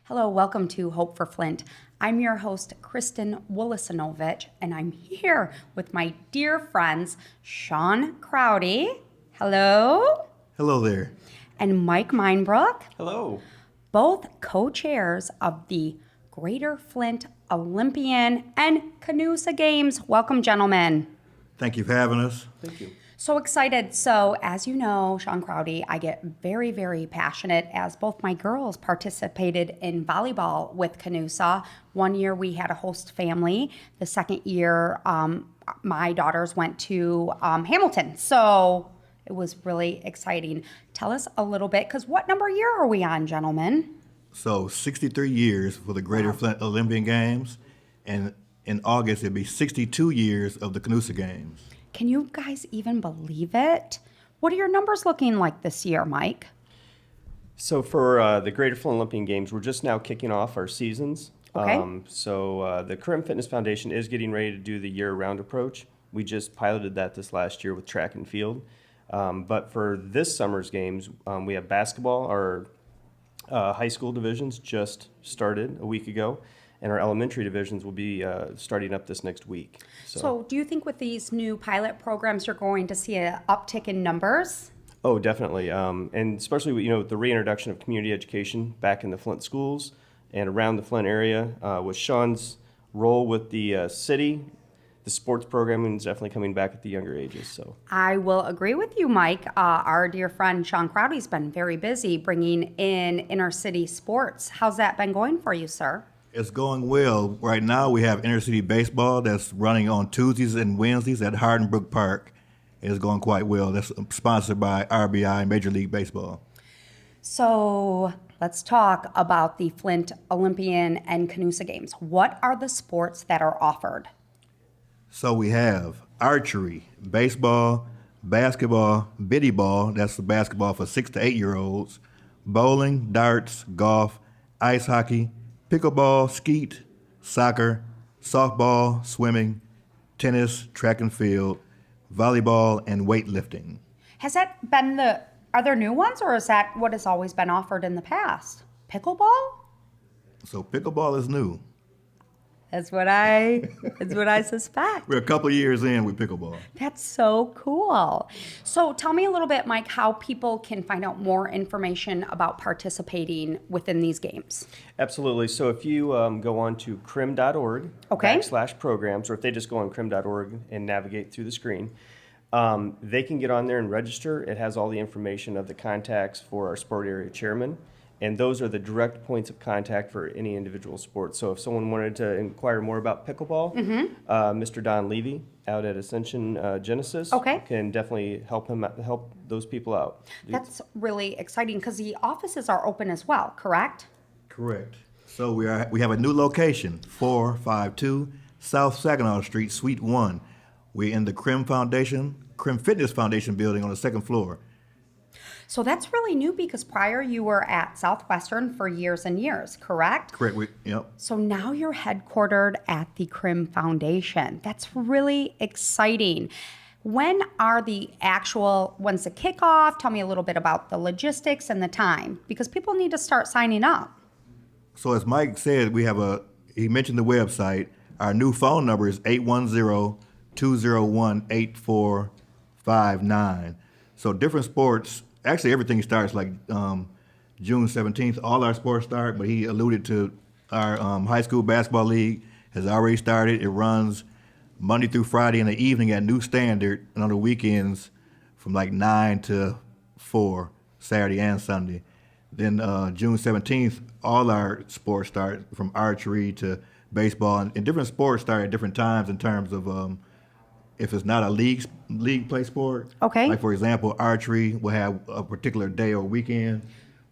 Hello, welcome to Hope for Flint. I'm your host, Kristen Wolosinovich, and I'm here with my dear friends, Sean Crowdy. Hello. Hello there. And Mike Meinbrook. Hello. Both co-chairs of the Greater Flint Olympian and Canusa Games. Welcome, gentlemen. Thank you for having us. Thank you. So excited. So as you know, Sean Crowdy, I get very, very passionate as both my girls participated in volleyball with Canusa. One year we had a host family. The second year, my daughters went to Hamilton. So it was really exciting. Tell us a little bit, because what number year are we on, gentlemen? So 63 years for the Greater Flint Olympian Games, and in August it'll be 62 years of the Canusa Games. Can you guys even believe it? What are your numbers looking like this year, Mike? So for the Greater Flint Olympian Games, we're just now kicking off our seasons. Okay. The Crim Fitness Foundation is getting ready to do the year-round approach. We just piloted that this last year with track and field. But for this summer's games, we have basketball. Our high school divisions just started a week ago, and our elementary divisions will be starting up this next week. So do you think with these new pilot programs you're going to see an uptick in numbers? Oh, definitely. And especially with the reintroduction of community education back in the Flint schools and around the Flint area. With Sean's role with the city, the sports programming is definitely coming back at the younger ages. So I will agree with you, Mike. Our dear friend Sean Crowdy's been very busy bringing in inner city sports. How's that been going for you, sir? It's going well. Right now we have intercity baseball that's running on Tuesdays and Wednesdays at Hardenbrook Park. It's going quite well. That's sponsored by RBI Major League Baseball. So let's talk about the Flint Olympian and Canusa Games. What are the sports that are offered? So we have archery, baseball, basketball, biddy ball, that's the basketball for 6 to 8-year-olds, bowling, darts, golf, ice hockey, pickleball, skeet, soccer, softball, swimming, tennis, track and field, volleyball, and weightlifting. Has that been are there new ones, or is that what has always been offered in the past? Pickleball? So pickleball is new. That's what I suspect. We're a couple years in with pickleball. That's so cool. So tell me a little bit, Mike, how people can find out more information about participating within these games. absolutely. So if you go on to crim.org Okay. /programs, or if they just go on crim.org and navigate through the screen, they can get on there and register. It has all the information of the contacts for our sport area chairman. And those are the direct points of contact for any individual sport. So if someone wanted to inquire more about pickleball, Mr. Don Levy out at Ascension Genesis can definitely help those people out. That's really exciting because the offices are open as well, correct? Correct. So we have a new location, 452 South Saginaw Street, Suite 1. We're in the Crim Fitness Foundation building on the second floor. So that's really new because prior you were at Southwestern for years and years, correct? Correct. Yep. So now you're headquartered at the Crim Foundation. That's really exciting. When's the kickoff? Tell me a little bit about the logistics and the time, because people need to start signing up. So as Mike said, he mentioned the website. Our new phone number is 810-201-8459. So different sports. Actually, everything starts like June 17th. All our sports start, but he alluded to our high school basketball league has already started. It runs Monday through Friday in the evening at New Standard, and on the weekends from like 9 to 4, Saturday and Sunday. Then June 17th, all our sports start, from archery to baseball, and different sports start at different times in terms of if it's not a league play sport. Okay. Like, for example, archery will have a particular day or weekend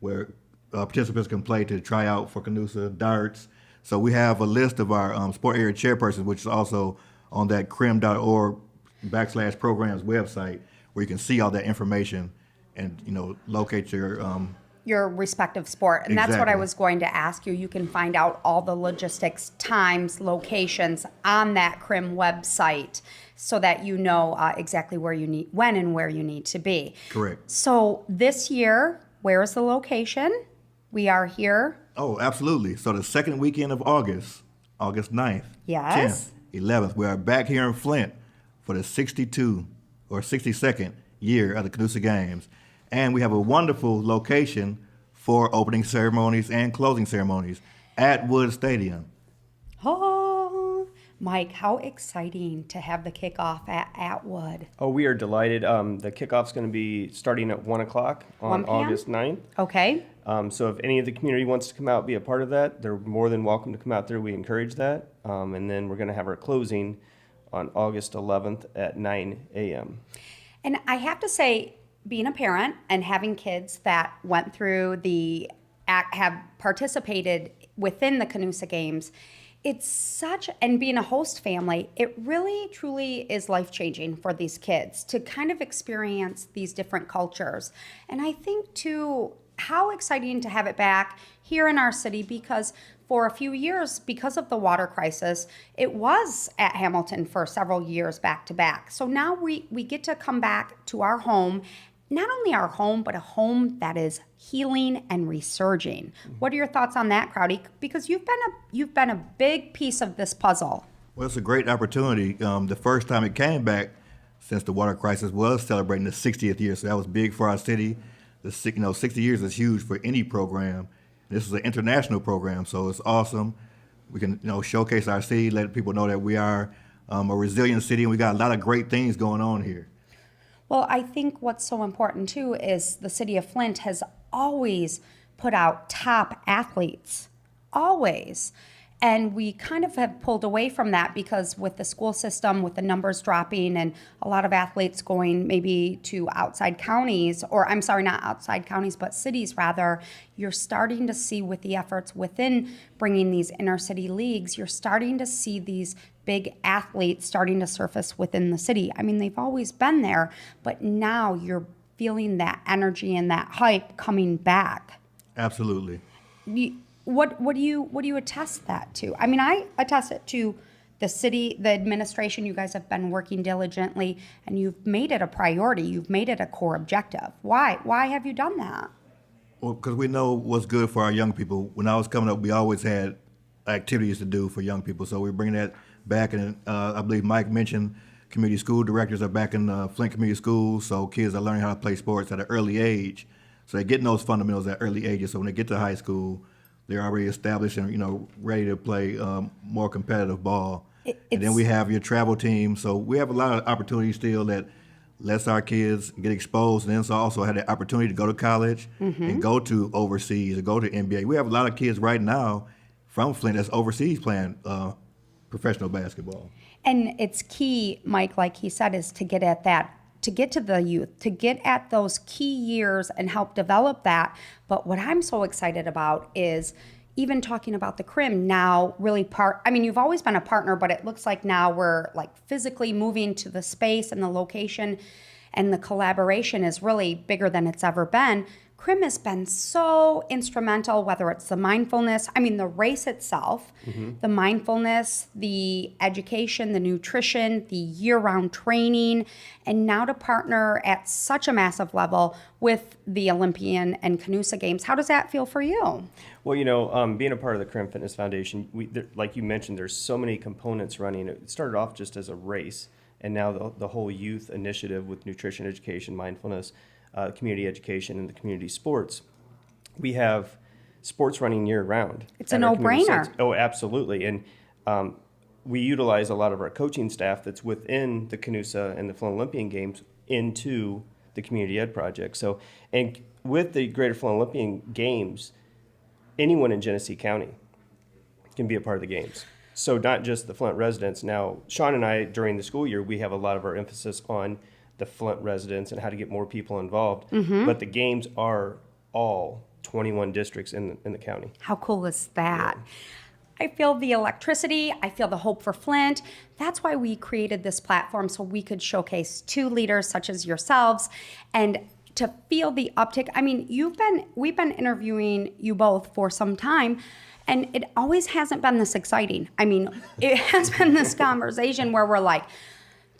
where participants can play to try out for Canusa, darts. So we have a list of our sport area chairpersons, which is also on that crim.org /programs website, where you can see all that information and, locate your respective sport. And that's what I Exactly. was going to ask you. You can find out all the logistics, times, locations on that Crim website so that you know exactly when and where you need to be. Correct. So this year, where is the location? We are here Oh, absolutely. So the second weekend of August, August 9th, Yes. 10th, 11th, we are back here in Flint for the 62nd year of the Canusa Games. And we have a wonderful location for opening ceremonies and closing ceremonies at Wood Stadium. Oh, Mike, how exciting to have the kickoff at Atwood. Oh, we are delighted. The kickoff's going to be starting at 1 o'clock 1 on p.m.? August 9th. Okay. So if any of the community wants to come out and be a part of that, they're more than welcome to come out there. We encourage that. And then we're going to have our closing on August 11th at 9 a.m. And I have to say, being a parent and having kids that went through have participated within the Canusa Games, it's such, and being a host family, it really truly is life-changing for these kids to kind of experience these different cultures. And I think too, how exciting to have it back here in our city, because for a few years, because of the water crisis, it was at Hamilton for several years back to back. So now we get to come back to our home, not only our home, but a home that is healing and resurging. What are your thoughts on that, Crowdy? Because you've been a big piece of this puzzle. Well, it's a great opportunity. The first time it came back since the water crisis was celebrating the 60th year, so that was big for our city. 60 years is huge for any program. This is an international program, so it's awesome. We can showcase our city, let people know that we are a resilient city, and we got a lot of great things going on here. Well, I think what's so important too is the city of Flint has always put out top athletes, always. And we kind of have pulled away from that because with the school system, with the numbers dropping and a lot of athletes going maybe to outside counties, or I'm sorry, not outside counties, but cities rather, you're starting to see with the efforts within bringing these inner city leagues, you're starting to see these big athletes starting to surface within the city. I mean, they've always been there, but now you're feeling that energy and that hype coming back. Absolutely. What do you attest that to? I mean, I attest it to the city, the administration. You guys have been working diligently, and you've made it a priority. You've made it a core objective. Why? Why have you done that? Well, because we know what's good for our young people. When I was coming up, we always had activities to do for young people, so we're bringing that back. And I believe Mike mentioned community school directors are back in Flint Community Schools, so kids are learning how to play sports at an early age. So they're getting those fundamentals at early ages, so when they get to high school, they're already established and ready to play more competitive ball. And then we have your travel team. So we have a lot of opportunities still that lets our kids get exposed, and then also have the opportunity to go to college and go to overseas or go to NBA. We have a lot of kids right now from Flint that's overseas playing professional basketball. And it's key, Mike, like he said, is to get at that, to get to the youth, to get at those key years and help develop that. But what I'm so excited about is even talking about the Crim now really you've always been a partner, but it looks like now we're like physically moving to the space and the location, and the collaboration is really bigger than it's ever been. Crim has been so instrumental, whether it's the mindfulness, the race itself, the mindfulness, the education, the nutrition, the year-round training, and now to partner at such a massive level with the Olympian and Canusa Games. How does that feel for you? Well, being a part of the Crim Fitness Foundation, like you mentioned, there's so many components running. It started off just as a race, and now the whole youth initiative with nutrition education, mindfulness, community education, and the community sports. We have sports running year-round. It's a no-brainer. Oh, absolutely. And we utilize a lot of our coaching staff that's within the Canusa and the Flint Olympian Games into the Community Ed Project. So, and with the Greater Flint Olympian Games, anyone in Genesee County can be a part of the games. So not just the Flint residents. Now, Sean and I, during the school year, we have a lot of our emphasis on the Flint residents and how to get more people involved. But the games are all 21 districts in the county. How cool is that? Yeah. I feel the electricity. I feel the hope for Flint. That's why we created this platform, so we could showcase two leaders such as yourselves and to feel the uptick. We've been interviewing you both for some time, and it always hasn't been this exciting. It has been this conversation where we're like,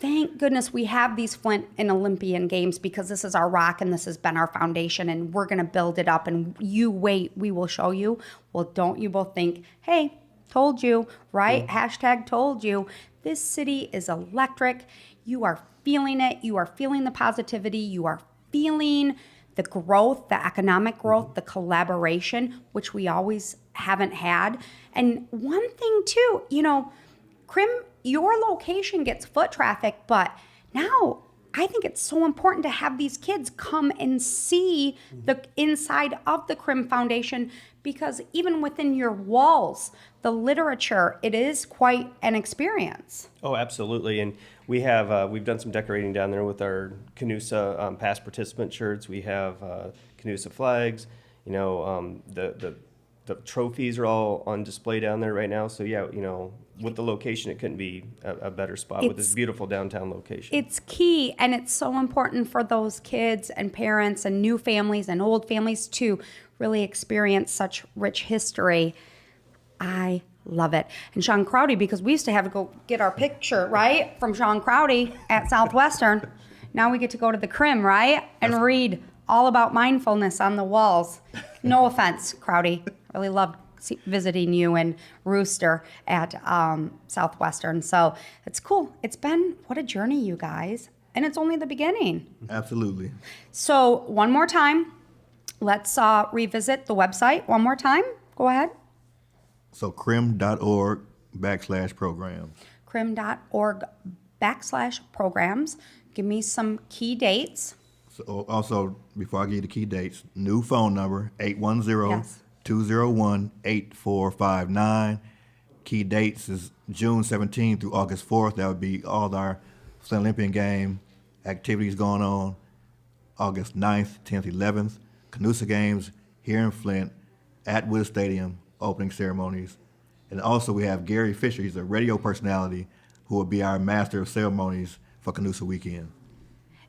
thank goodness we have these Flint and Olympian games, because this is our rock and this has been our foundation, and we're going to build it up, and you wait, we will show you. Well, don't you both think, hey, told you, right? Hashtag told you. This city is electric. You are feeling it. You are feeling the positivity. You are feeling the growth, the economic growth, the collaboration, which we always haven't had. And one thing too, Crim, your location gets foot traffic, but now I think it's so important to have these kids come and see the inside of the Crim Foundation, because even within your walls, the literature, it is quite an experience. Oh, absolutely. And we've done some decorating down there with our Canusa past participant shirts. We have Canusa flags. The trophies are all on display down there right now. So yeah, with the location, it couldn't be a better spot with this beautiful downtown location. It's key, and it's so important for those kids and parents and new families and old families to really experience such rich history. I love it. And Sean Crowdy, because we used to have to go get our picture, right, from Sean Crowdy at Southwestern. Now we get to go to the Crim, right, and read all about mindfulness on the walls. No offense, Crowdy. I really loved visiting you and Rooster at Southwestern. So it's cool. It's been, what a journey, you guys. And it's only the beginning. Absolutely. So one more time, let's revisit the website one more time. Go ahead. So crim.org/programs. crim.org/programs. Give me some key dates. So also, before I give you the key dates, new phone number, 810 Yes. 201-8459. Key dates is June 17th through August 4th. That would be all our Flint Olympian game activities going on. August 9th, 10th, 11th. Canusa games here in Flint at Wood Stadium, opening ceremonies. And also we have Gary Fisher. He's a radio personality who will be our master of ceremonies for Canusa weekend.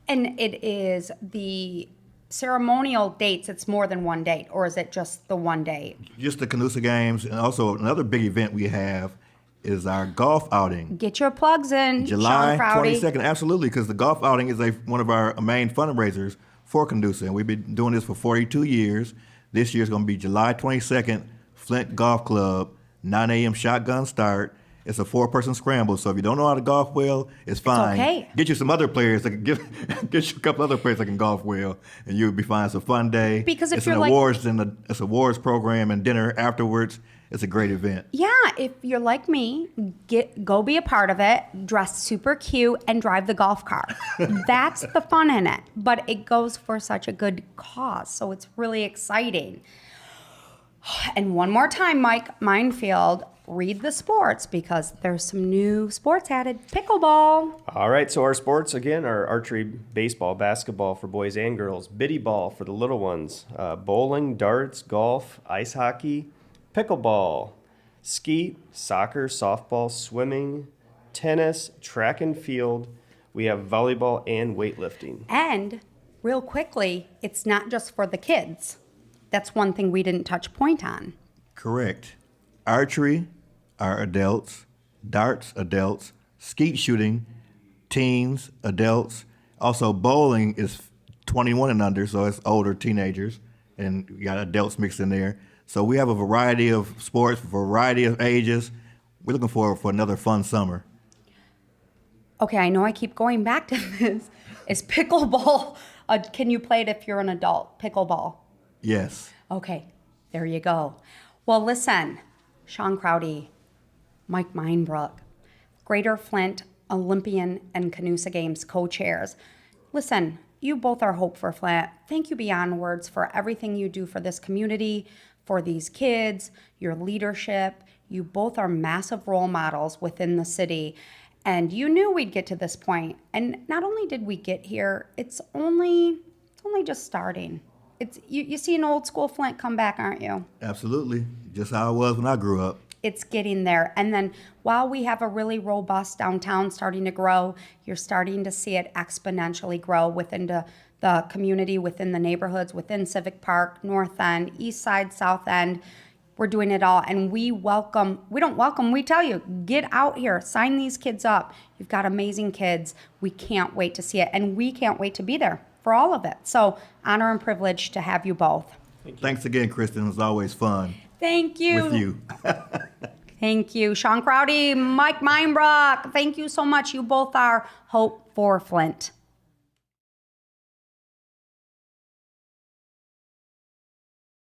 And it is the ceremonial dates, it's more than one date, or is it just the one date? Just the Canusa games. And also another big event we have is our golf outing. Get your plugs in, July Sean Crowdy. 22nd, absolutely, because the golf outing is one of our main fundraisers for Canusa, and we've been doing this for 42 years. This year is going to be July 22nd, Flint Golf Club, 9 a.m. shotgun start. It's a 4-person scramble, so if you don't know how to golf well, it's fine. okay. Get you some other players that can get you a couple other players that can golf well, and you'll be fine. It's a fun day. Because if it's you're an like- awards it's awards program and dinner afterwards. It's a great event. Yeah, if you're like me, go be a part of it, dress super cute, and drive the golf cart. That's the fun in it. But it goes for such a good cause, so it's really exciting. And one more time, Mike Minefield, read the sports, because there's some new sports added. Pickleball. All right, so our sports, again, are archery, baseball, basketball for boys and girls, biddy ball for the little ones, bowling, darts, golf, ice hockey, pickleball, skeet, soccer, softball, swimming, tennis, track and field. We have volleyball and weightlifting. And real quickly, it's not just for the kids. That's one thing we didn't touch point on. Correct. Archery are adults, darts adults, skeet shooting, teens, adults. Also bowling is 21 and under, so it's older teenagers, and you got adults mixed in there. So we have a variety of sports, a variety of ages. We're looking for another fun summer. Okay, I know I keep going back to this. Is pickleball, can you play it if you're an adult? Pickleball. Yes. Okay, there you go. Well, listen, Sean Crowdy, Mike Minebrook, Greater Flint Olympian and Canusa Games co-chairs. Listen, you both are hope for Flint. Thank you beyond words for everything you do for this community, for these kids, your leadership. You both are massive role models within the city. And you knew we'd get to this point. And not only did we get here, it's only just starting. It's you see an old school Flint come back, aren't you? Absolutely. Just how it was when I grew up. It's getting there. And then while we have a really robust downtown starting to grow, you're starting to see it exponentially grow within the community, within the neighborhoods, within Civic Park, North End, East Side, South End. We're doing it all. And we tell you, get out here, sign these kids up. You've got amazing kids. We can't wait to see it. And we can't wait to be there for all of it. So honor and privilege to have you both. Thanks again, Kristen. It was always fun. Thank you. With you. Thank you. Sean Crowdy, Mike Meinbrock, thank you so much. You both are hope for Flint.